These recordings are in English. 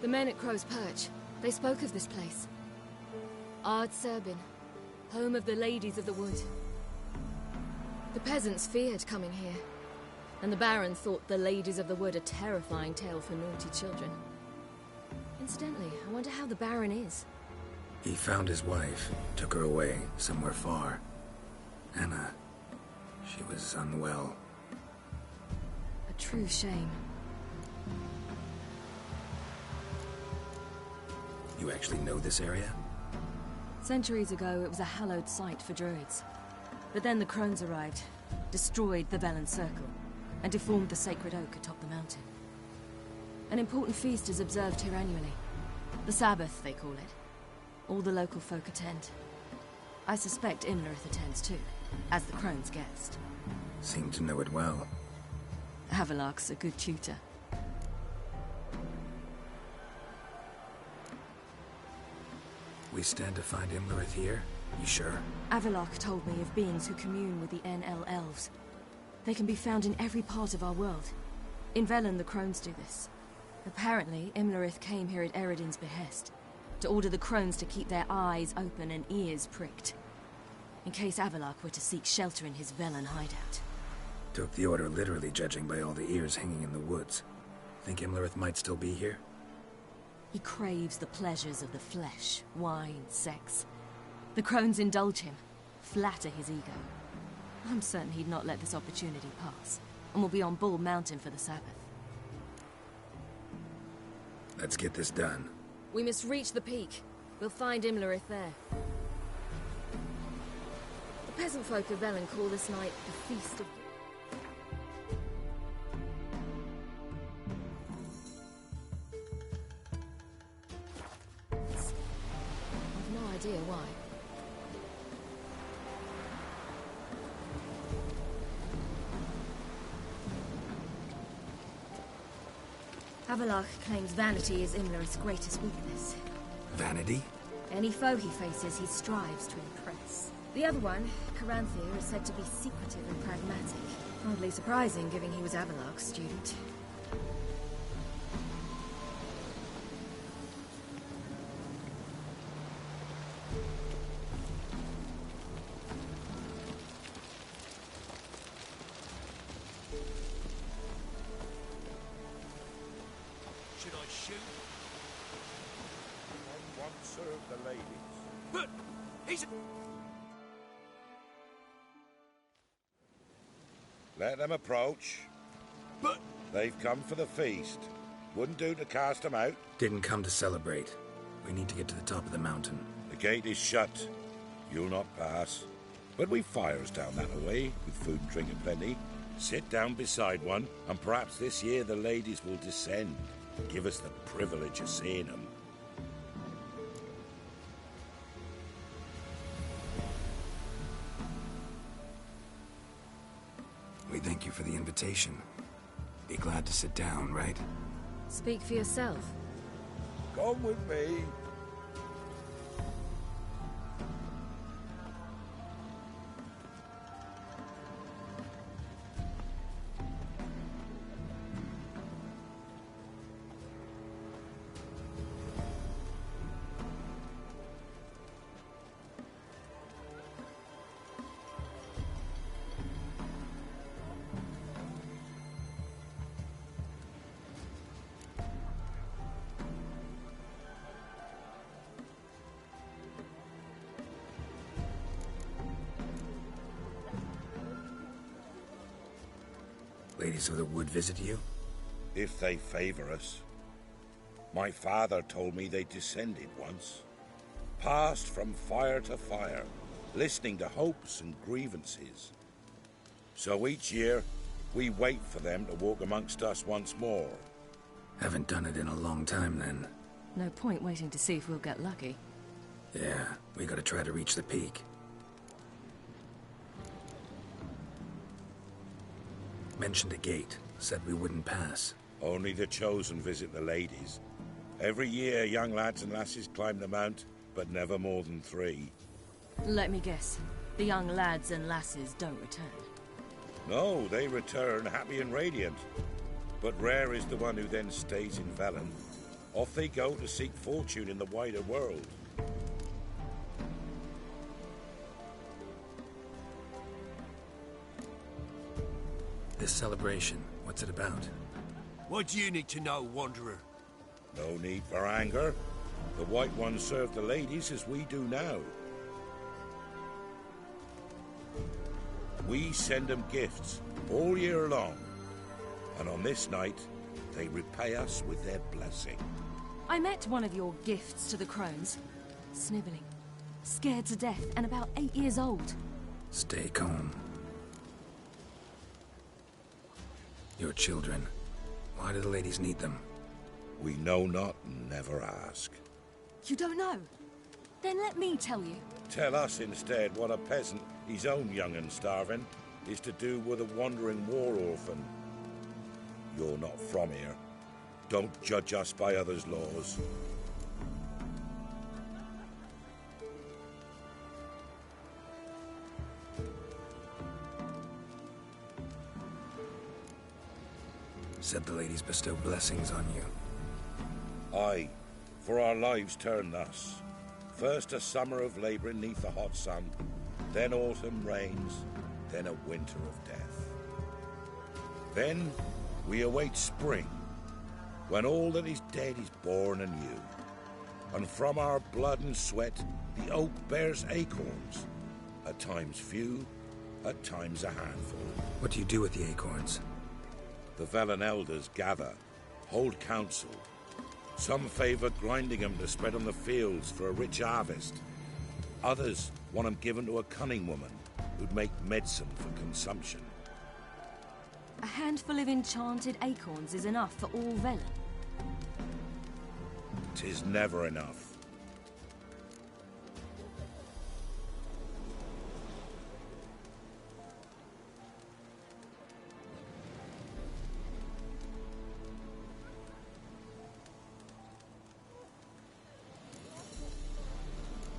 The men at Crow's Perch, they spoke of this place. Ard Serbin, home of the Ladies of the Wood. The peasants feared coming here, and the Baron thought the Ladies of the Wood a terrifying tale for naughty children. Incidentally, I wonder how the Baron is. He found his wife, took her away, somewhere far. Anna, she was unwell. A true shame. You actually know this area? Centuries ago, it was a hallowed site for druids. But then the crones arrived, destroyed the Velen Circle, and deformed the sacred oak atop the mountain. An important feast is observed here annually. The Sabbath, they call it. All the local folk attend. I suspect Imlerith attends too, as the crone's guest. Seem to know it well. Havelark's a good tutor. We stand to find Imlerith here? You sure? Avilark told me of beings who commune with the NL elves. They can be found in every part of our world. In Velen, the crones do this. Apparently, Imlerith came here at Eredin's behest, to order the crones to keep their eyes open and ears pricked, in case Avilark were to seek shelter in his Velen hideout. Took the order literally, judging by all the ears hanging in the woods. Think Imlerith might still be here? He craves the pleasures of the flesh, wine, sex. The crones indulge him, flatter his ego. I'm certain he'd not let this opportunity pass, and will be on Bull Mountain for the Sabbath. Let's get this done. We must reach the peak. We'll find Imlerith there. The peasant folk of Velen call this night the Feast of... I've no idea why. Havelark claims vanity is Imlerith's greatest weakness. Vanity? Any foe he faces, he strives to impress. The other one, Caranthir, is said to be secretive and pragmatic. Hardly surprising, given he was Avilark's student. Should I shoot? I once served the ladies. But he's... Let them approach. But... They've come for the feast. Wouldn't do to cast them out. Didn't come to celebrate. We need to get to the top of the mountain. The gate is shut. You'll not pass. But we've fires down that way, with food and drink aplenty. Sit down beside one, and perhaps this year the ladies will descend. Give us the privilege of seeing them. We thank you for the invitation. Be glad to sit down, right? Speak for yourself. Come with me. Ladies of the Wood visit you? If they favor us. My father told me they descended once. Passed from fire to fire, listening to hopes and grievances. So each year, we wait for them to walk amongst us once more. Haven't done it in a long time, then. No point waiting to see if we'll get lucky. Yeah, we gotta try to reach the peak. Mentioned a gate. Said we wouldn't pass. Only the chosen visit the ladies. Every year, young lads and lasses climb the mount, but never more than 3. Let me guess. The young lads and lasses don't return. No, they return happy and radiant. But rare is the one who then stays in Velen. Off they go to seek fortune in the wider world. This celebration, what's it about? What do you need to know, Wanderer? No need for anger. The White Ones serve the ladies as we do now. We send them gifts all year long, and on this night, they repay us with their blessing. I met one of your gifts to the crones. Snivelling, scared to death, and about 8 years old. Stay calm. Your children. Why do the ladies need them? We know not and never ask. You don't know? Then let me tell you. Tell us instead what a peasant, his own young and starving, is to do with a wandering war orphan. You're not from here. Don't judge us by others' laws. Said the ladies bestow blessings on you. Aye, for our lives turn thus. First a summer of labouring neath the hot sun, then autumn rains, then a winter of death. Then we await spring, when all that is dead is born anew. And from our blood and sweat the oak bears acorns, at times few, at times a handful. What do you do with the acorns? The Velen elders gather, hold council. Some favour grinding them to spread on the fields for a rich harvest. Others want them given to a cunning woman who'd make medicine for consumption. A handful of enchanted acorns is enough for all Velen. 'Tis never enough.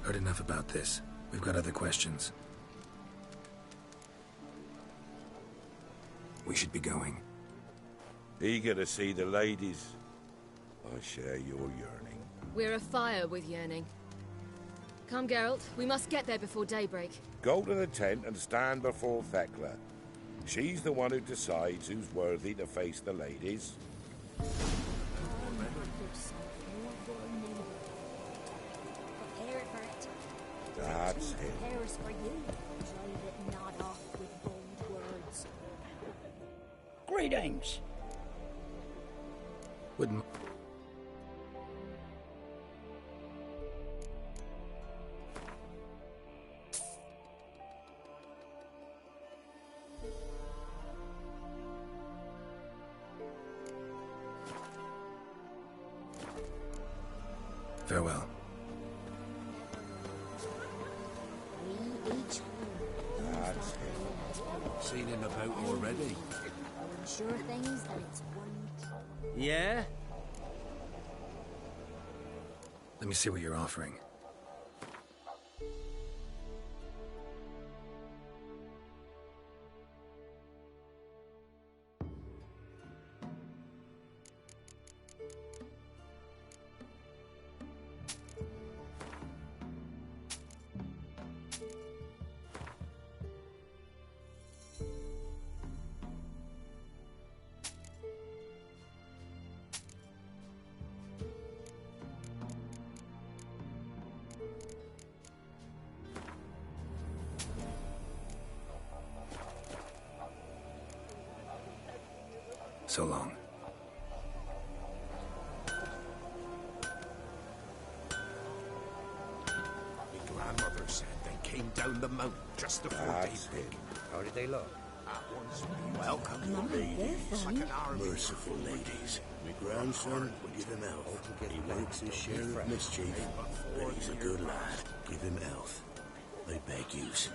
Heard enough about this. We've got other questions. We should be going. Eager to see the ladies. I share your yearning. We're afire with yearning. Come, Geralt. We must get there before daybreak. Go to the tent and stand before Thekla. She's the one who decides who's worthy to face the ladies. That's him. Paris for you. Drive it not off with bold words. Greetings. Wouldn't... Farewell. We each home. That's him. Seen him about already. Sure things that it's one. Yeah? Let me see what you're offering. So long. My grandmother said they came down the mountain just before That's daybreak. him. How did they look? At once, welcome, Mama, they're ladies. Like fine. an army. Merciful ladies, my grandson, give him health. He works his share of mischief, but he's a good lad. Give him health. I beg yous.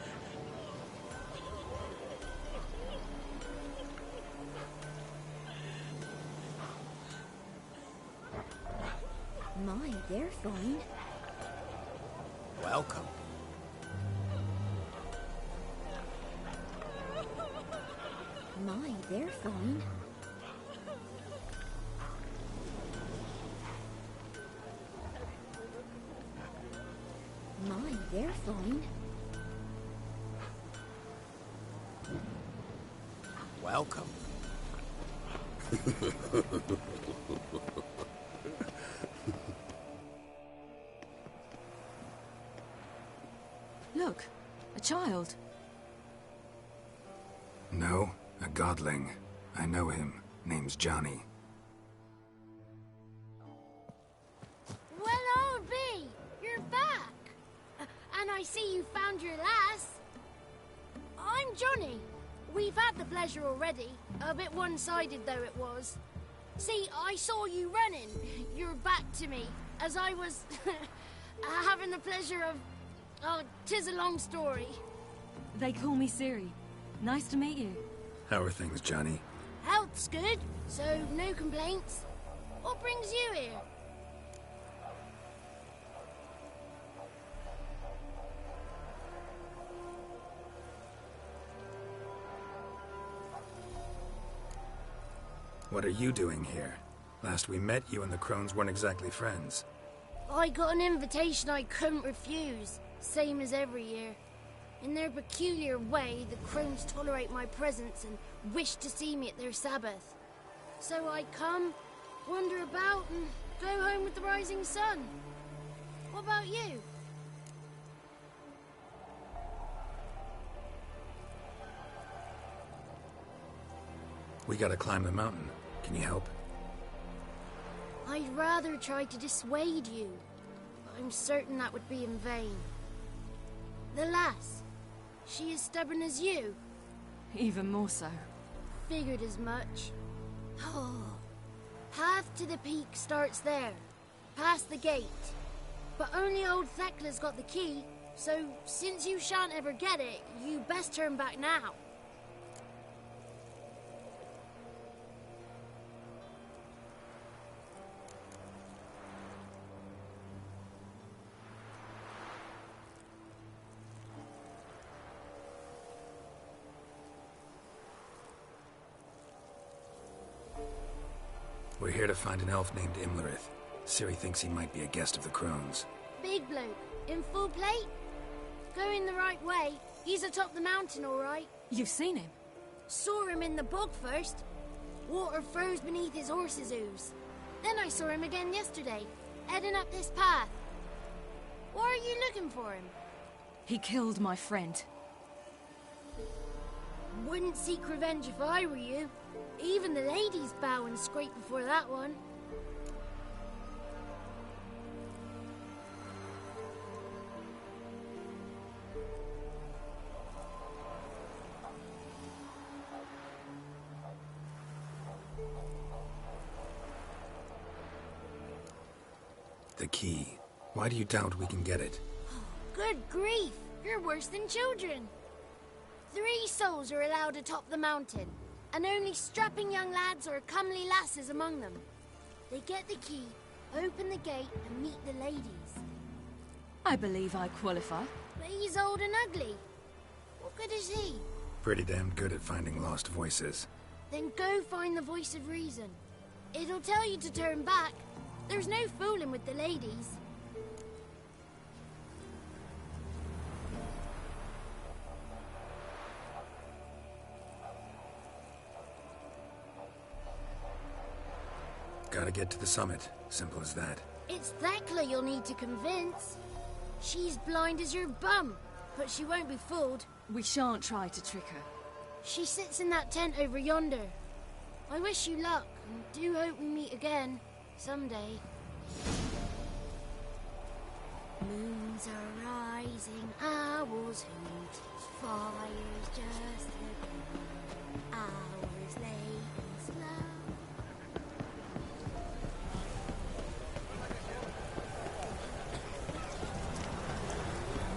My, they're fine. Welcome. My, they're fine. They're fine. Welcome. Look, a child. No, a godling. I know him. Name's Johnny. Well, I'll be. You're back. And I see you found your lass. I'm Johnny. We've had the pleasure already. A bit one-sided, though it was. See, I saw you running. Your back to me, as I was having the pleasure of... Oh, 'tis a long story. They call me Siri. Nice to meet you. How are things, Johnny? Health's good, so no complaints. What brings you here? What are you doing here? Last we met, you and the Crones weren't exactly friends. I got an invitation I couldn't refuse, same as every year. In their peculiar way, the Crones tolerate my presence and wish to see me at their Sabbath. So I come, wander about, and go home with the rising sun. What about you? We gotta climb the mountain. Can you help? I'd rather try to dissuade you, but I'm certain that would be in vain. The lass, she is stubborn as you. Even more so. Figured as much. Oh, path to the peak starts there, past the gate. But only old Thekla's got the key, so since you shan't ever get it, you best turn back now. We're here to find an elf named Imlerith. Ciri thinks he might be a guest of the Crones. Big bloke, in full plate? Going the right way. He's atop the mountain, all right. You've seen him? Saw him in the bog first. Water froze beneath his horse's hooves. Then I saw him again yesterday, heading up this path. Why are you looking for him? He killed my friend. Wouldn't seek revenge if I were you. Even the ladies bow and scrape before that one. The key. Why do you doubt we can get it? Good grief! You're worse than children. 3 souls are allowed atop the mountain, and only strapping young lads or comely lasses among them. They get the key, open the gate, and meet the ladies. I believe I qualify. But he's old and ugly. What good is he? Pretty damn good at finding lost voices. Then go find the voice of reason. It'll tell you to turn back. There's no fooling with the ladies. Gotta get to the summit. Simple as that. It's Thekla you'll need to convince. She's blind as your bum, but she won't be fooled. We shan't try to trick her. She sits in that tent over yonder. I wish you luck, and do hope we meet again, someday. Moons are rising, owls hoot, fires just begun, hours late and slow.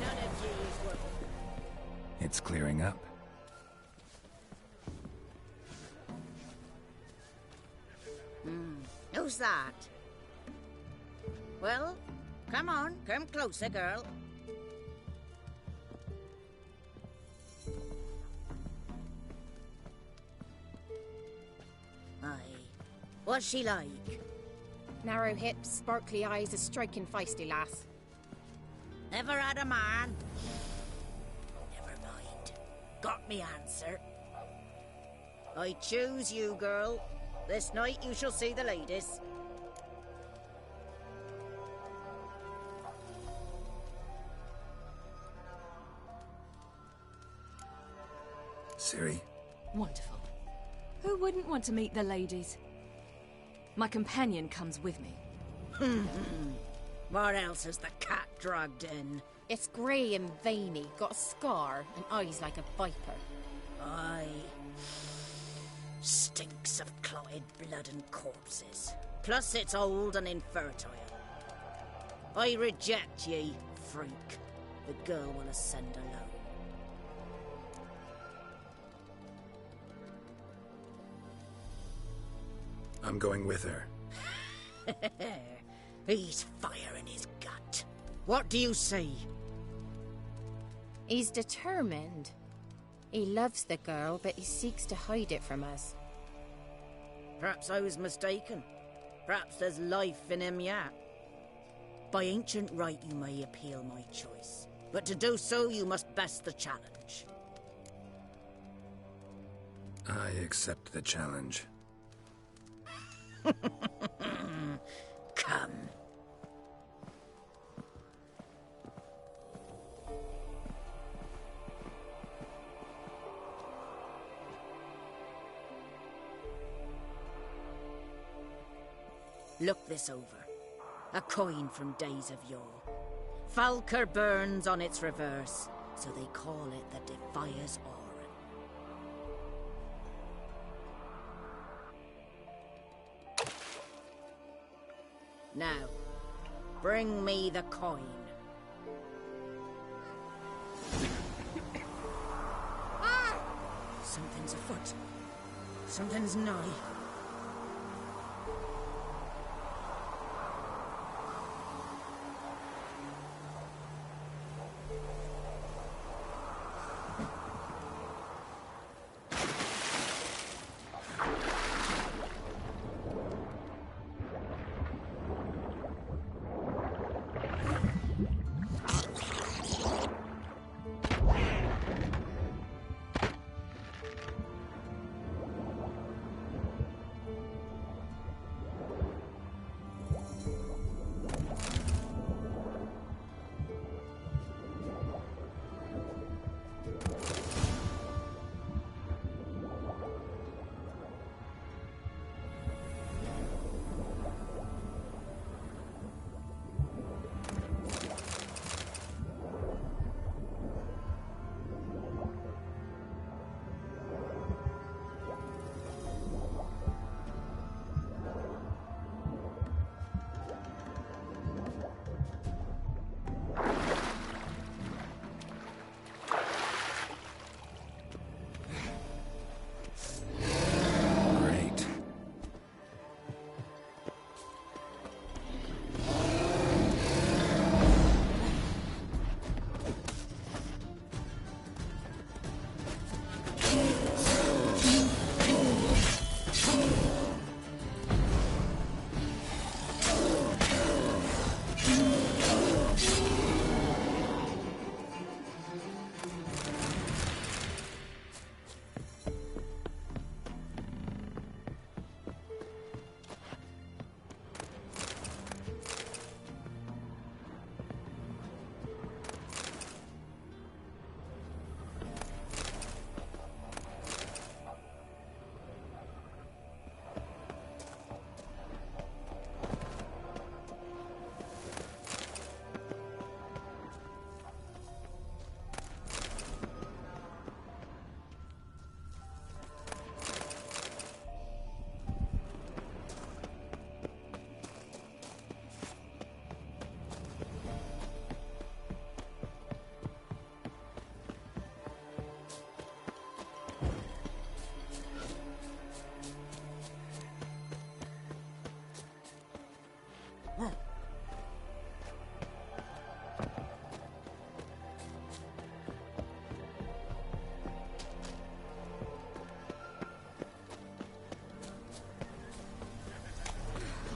None of these were... It's clearing up. Who's that? Well, come on, come closer, girl. Aye. What's she like? Narrow hips, sparkly eyes, a striking feisty lass. Never had a man. Never mind. Got me answer. I choose you, girl. This night you shall see the ladies. Ciri? Wonderful. Who wouldn't want to meet the ladies? My companion comes with me. What else has the cat dragged in? It's grey and veiny, got a scar, and eyes like a viper. Aye. Stinks of clotted blood and corpses. Plus it's old and infertile. I reject ye, freak. The girl will ascend alone. I'm going with her. He's fire in his gut. What do you say? He's determined. He loves the girl, but he seeks to hide it from us. Perhaps I was mistaken. Perhaps there's life in him yet. By ancient right you may appeal my choice, but to do so you must best the challenge. I accept the challenge. Come. Look this over. A coin from days of yore. Falker burns on its reverse, so they call it the Defier's Aura. Now, bring me the coin. Something's afoot. Something's nigh.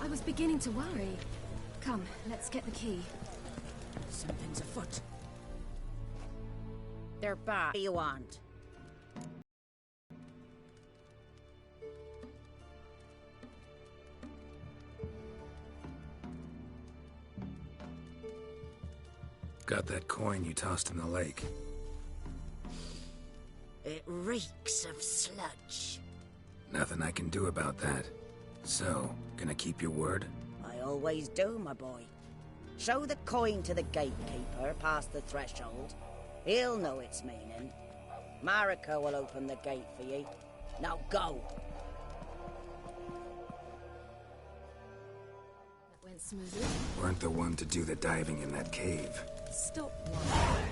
I was beginning to worry. Come, let's get the key. Something's afoot. They're back. What do you want? Got that coin you tossed in the lake. It reeks of sludge. Nothing I can do about that. So, gonna keep your word? I always do, my boy. Show the coin to the gatekeeper past the threshold. He'll know its meaning. Marika will open the gate for you. Now go! That went smoothly. Weren't the one to do the diving in that cave. Stop lying.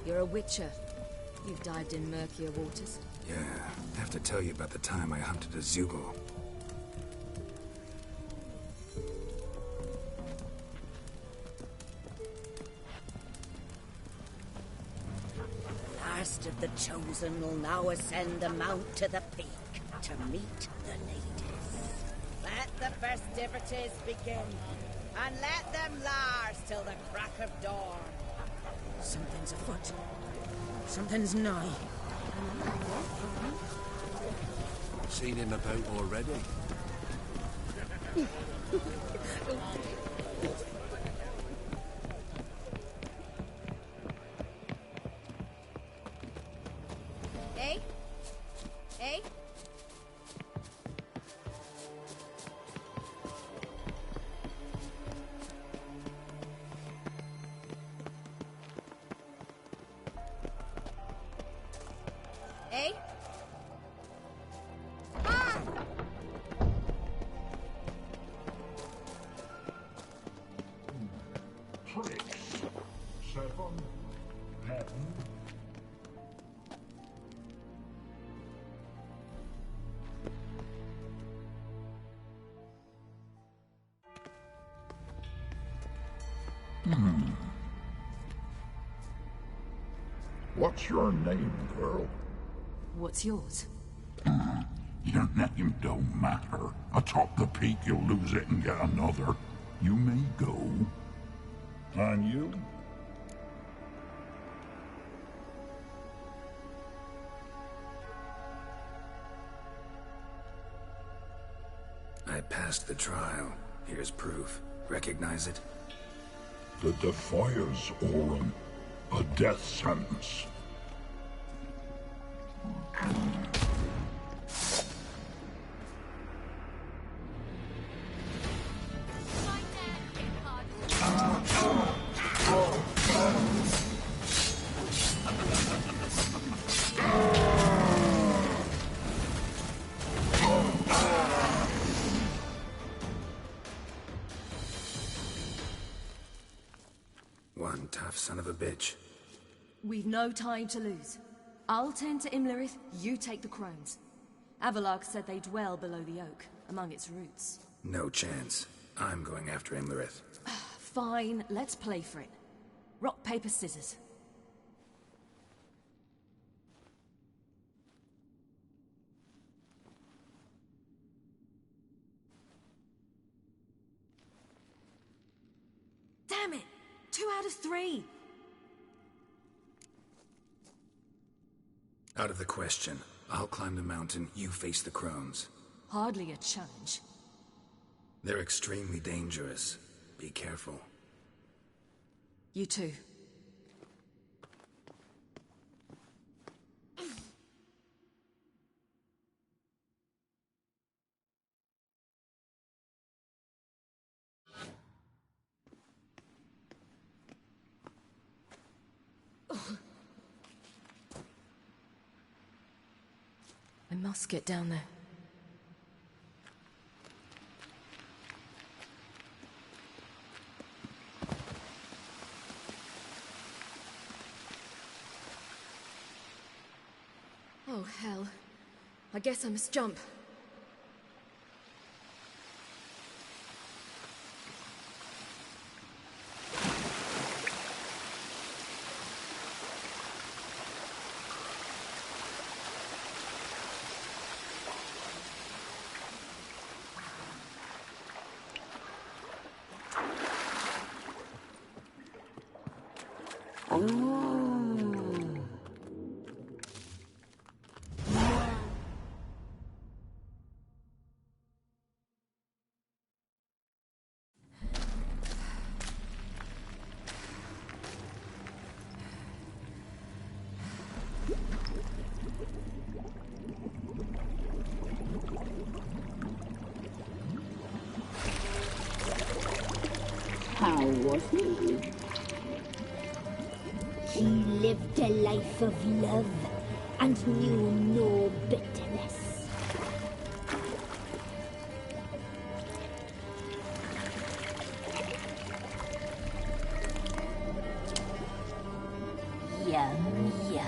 You're a witcher. You've dived in murkier waters. Yeah, I have to tell you about the time I hunted a Zugel. Last of the chosen will now ascend the mount to the peak to meet the ladies. Let the festivities begin, and let them last till the crack of dawn. Something's afoot. Something's nigh. Seen him about already? Eh? Eh? Eh? Ah! Tricks. 7. Pattern. What's your name, girl? What's yours? Your name don't matter. Atop the peak, you'll lose it and get another. You may go. And you? I passed the trial. Here's proof. Recognize it? The Defier's Aurum. A death sentence. One tough son of a bitch. We've no time to lose. I'll tend to Imlerith, you take the crones. Avalark said they dwell below the oak, among its roots. No chance. I'm going after Imlerith. Fine, let's play for it. Rock, paper, scissors. Damn it! 2 out of 3! Out of the question. I'll climb the mountain, you face the crones. Hardly a challenge. They're extremely dangerous. Be careful. You too. I must get down there. Oh, hell. I guess I must jump. How was he? He lived a life of love and knew no bitterness. Yum, yum.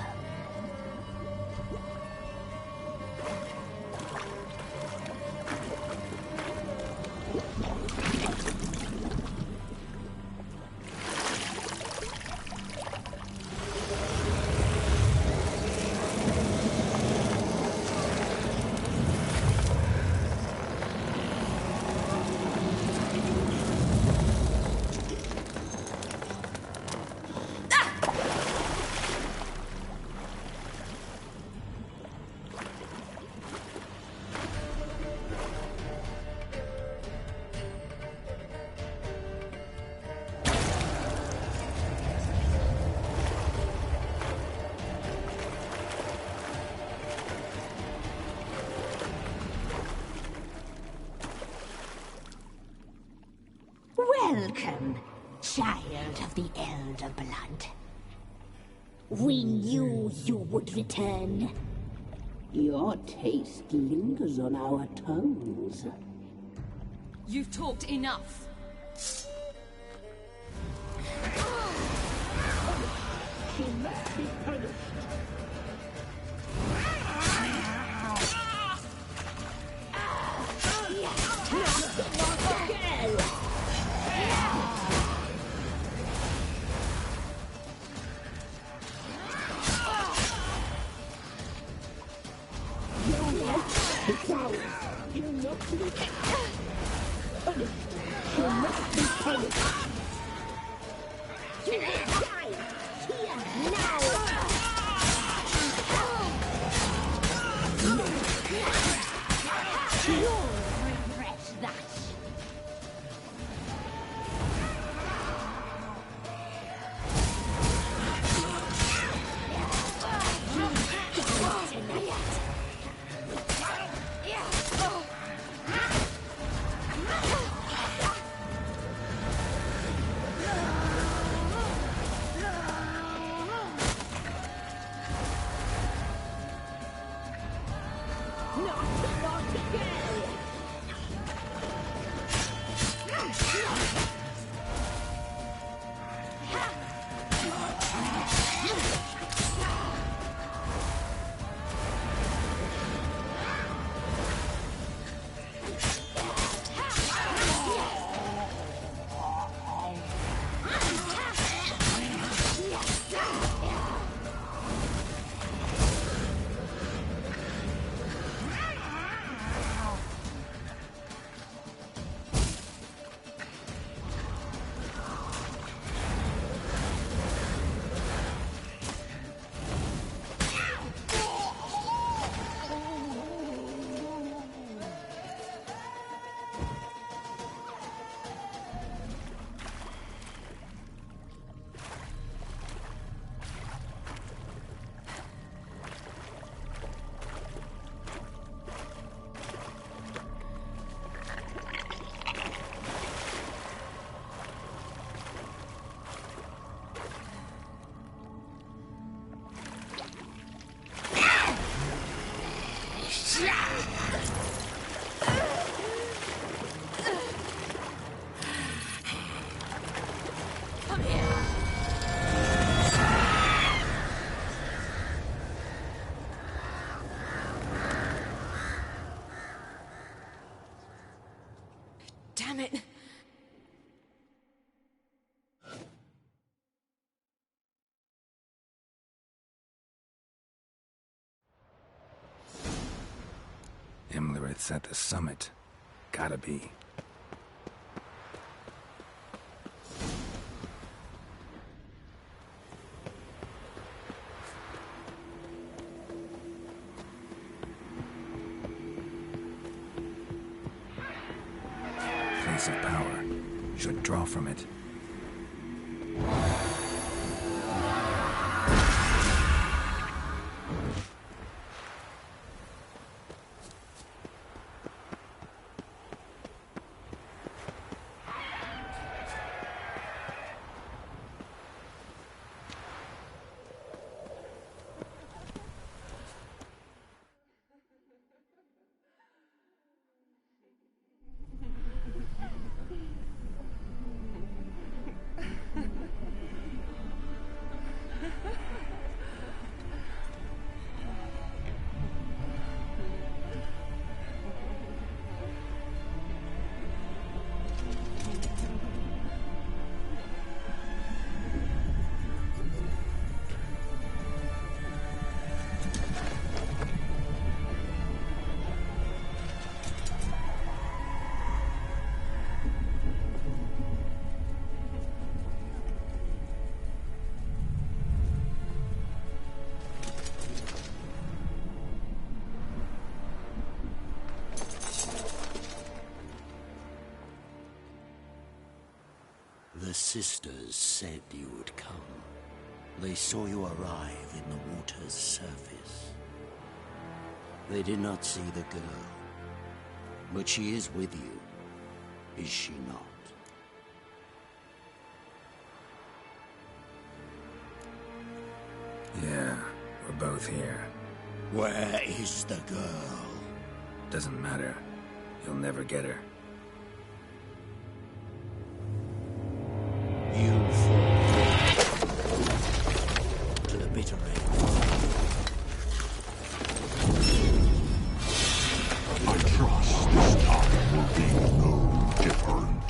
Welcome, child of the Elder Blood. We knew you would return. Your taste lingers on our tongues. You've talked enough. She must be punished. Damn it! Imlerit's at the summit. Gotta be. place of power. Should draw from it. The sisters said you would come. They saw you arrive in the water's surface. They did not see the girl. But she is with you, is she not? Yeah, we're both here. Where is the girl? Doesn't matter. You'll never get her. You fall to the bitter end. I trust this time will be no different.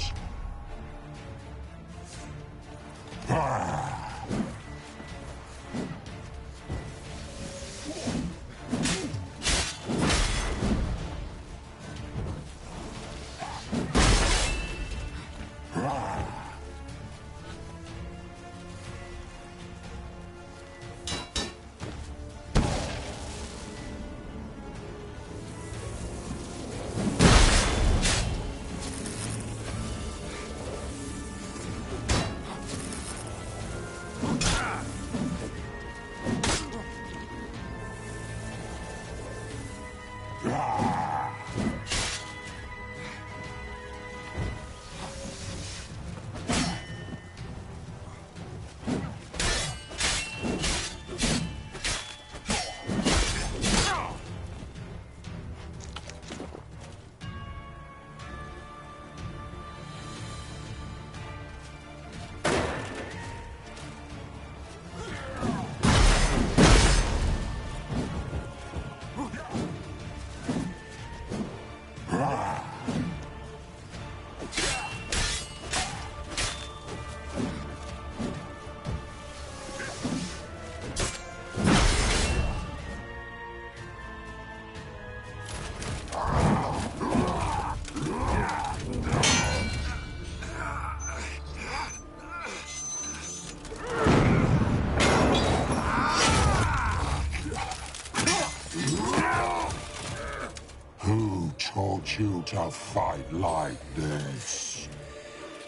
Who taught you to fight like this?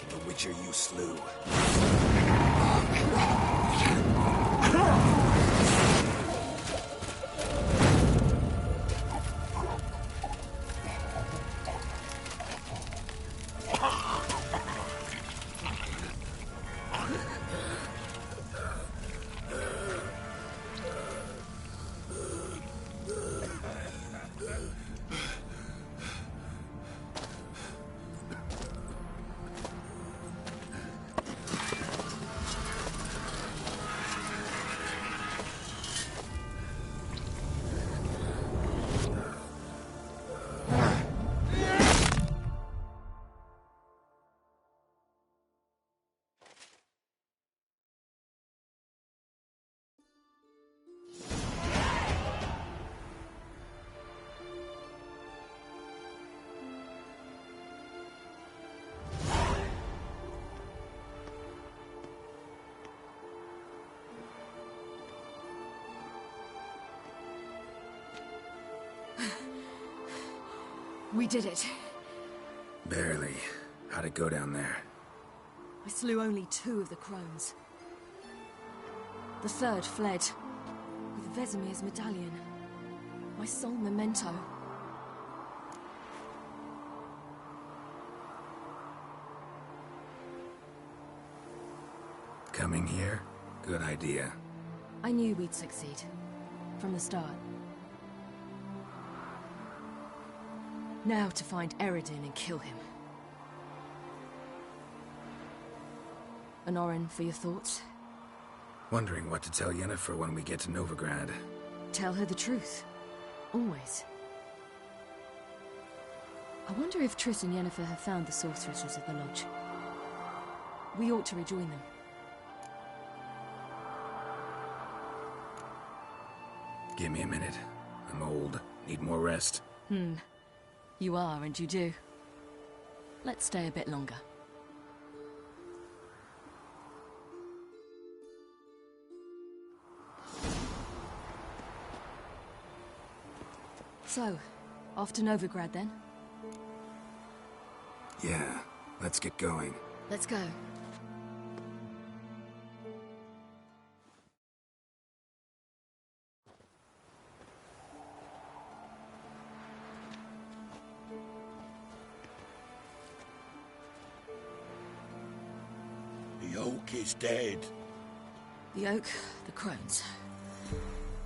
The Witcher you slew. We did it. Barely. How'd it go down there? I slew only 2 of the crones. The third fled, with Vesemir's medallion. My sole memento. Coming here? Good idea. I knew we'd succeed. From the start. Now to find Eredin and kill him. Honorin, for your thoughts? Wondering what to tell Yennefer when we get to Novigrad. Tell her the truth. Always. I wonder if Triss and Yennefer have found the sorceresses of the Lodge. We ought to rejoin them. Give me a minute. I'm old. Need more rest. You are, and you do. Let's stay a bit longer. So, off to Novigrad then? Yeah, let's get going. Let's go. The oak is dead. The oak, the crones.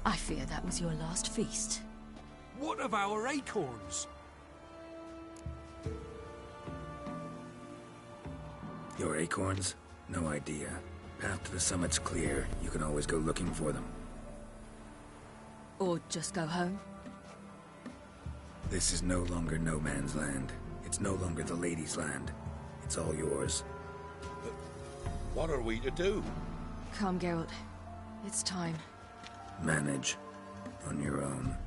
I fear that was your last feast. What of our acorns? Your acorns? No idea. Path to the summit's clear. You can always go looking for them. Or just go home? This is no longer no man's land. It's no longer the lady's land. It's all yours. But what are we to do? Come, Geralt. It's time. Manage. On your own.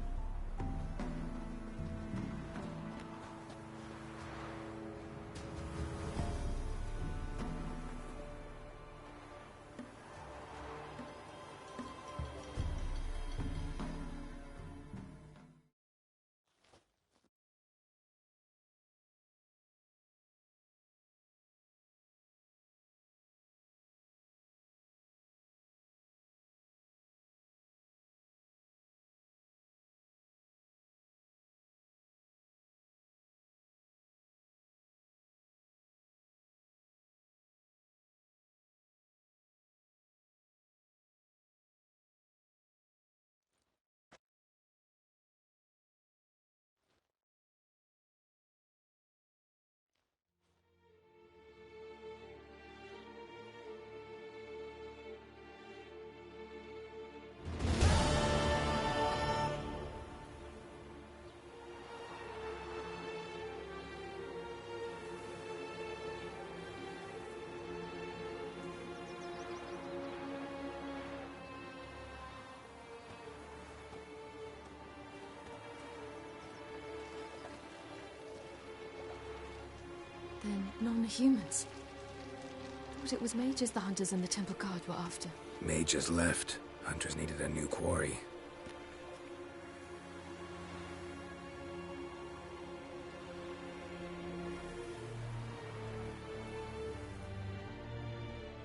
Then non-humans. Thought it was mages the hunters and the temple guard were after. Mages left. Hunters needed a new quarry.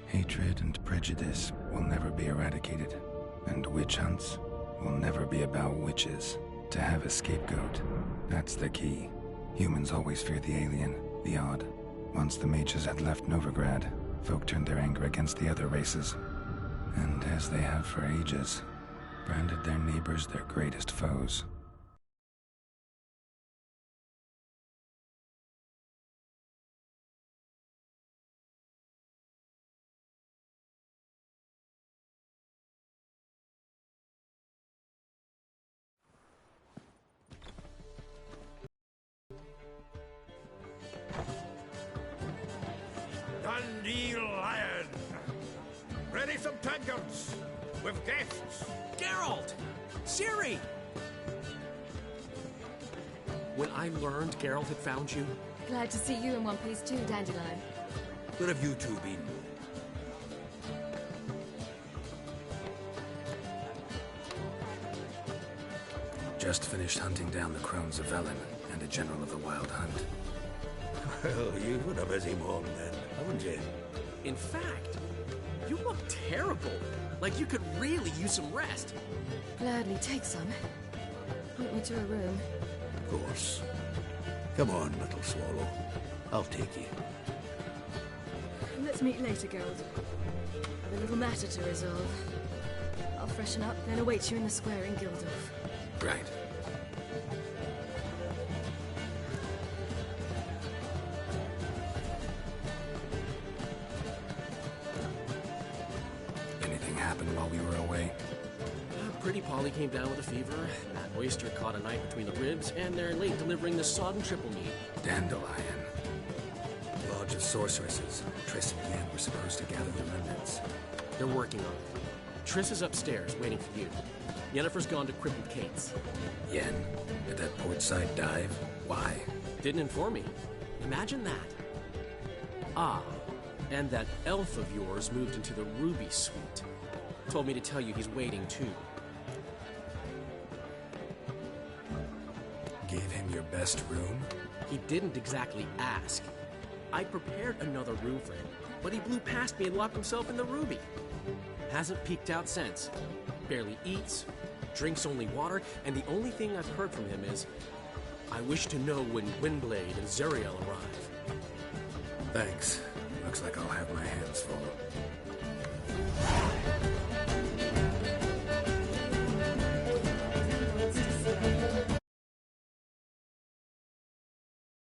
Hatred and prejudice will never be eradicated, and witch hunts will never be about witches. To have a scapegoat, that's the key. Humans always fear the alien, the odd. Once the mages had left Novigrad, folk turned their anger against the other races. And as they have for ages, branded their neighbors their greatest foes. Dundee Lion! Ready some tankards! With guests! Geralt! Ciri! When I learned Geralt had found you, Glad to see you in one piece too, Dandelion. where have you two been? Just finished hunting down the crones of Velen and a general of the Wild Hunt. Well, you've had a busy morning then, haven't you? In fact, you look terrible. Like you could really use some rest. Gladly take some. Point me to a room. Of course. Come on, little swallow. I'll take you. Let's meet later, Geralt. I've a little matter to resolve. I'll freshen up, then await you in the square in Gildorf. Right. Anything happened while we were away? Pretty Polly came down with a fever. That oyster caught a knife between the ribs, and they're late delivering the sodden triple meat. Dandelion. Lodge of Sorceresses. Triss and Yen were supposed to gather the remnants. They're working on it. Triss is upstairs, waiting for you. Yennefer's gone to Crippled Kate's. Yen? At that portside dive? Why? Didn't inform me. Imagine that. Ah, and that elf of yours moved into the Ruby Suite. Told me to tell you he's waiting, too. Gave him your best room? He didn't exactly ask. I prepared another room for him, but he blew past me and locked himself in the Ruby. Hasn't peeked out since. Barely eats, drinks only water, and the only thing I've heard from him is, I wish to know when Windblade and Zuriel arrive. Thanks. Looks like I'll have my hands full.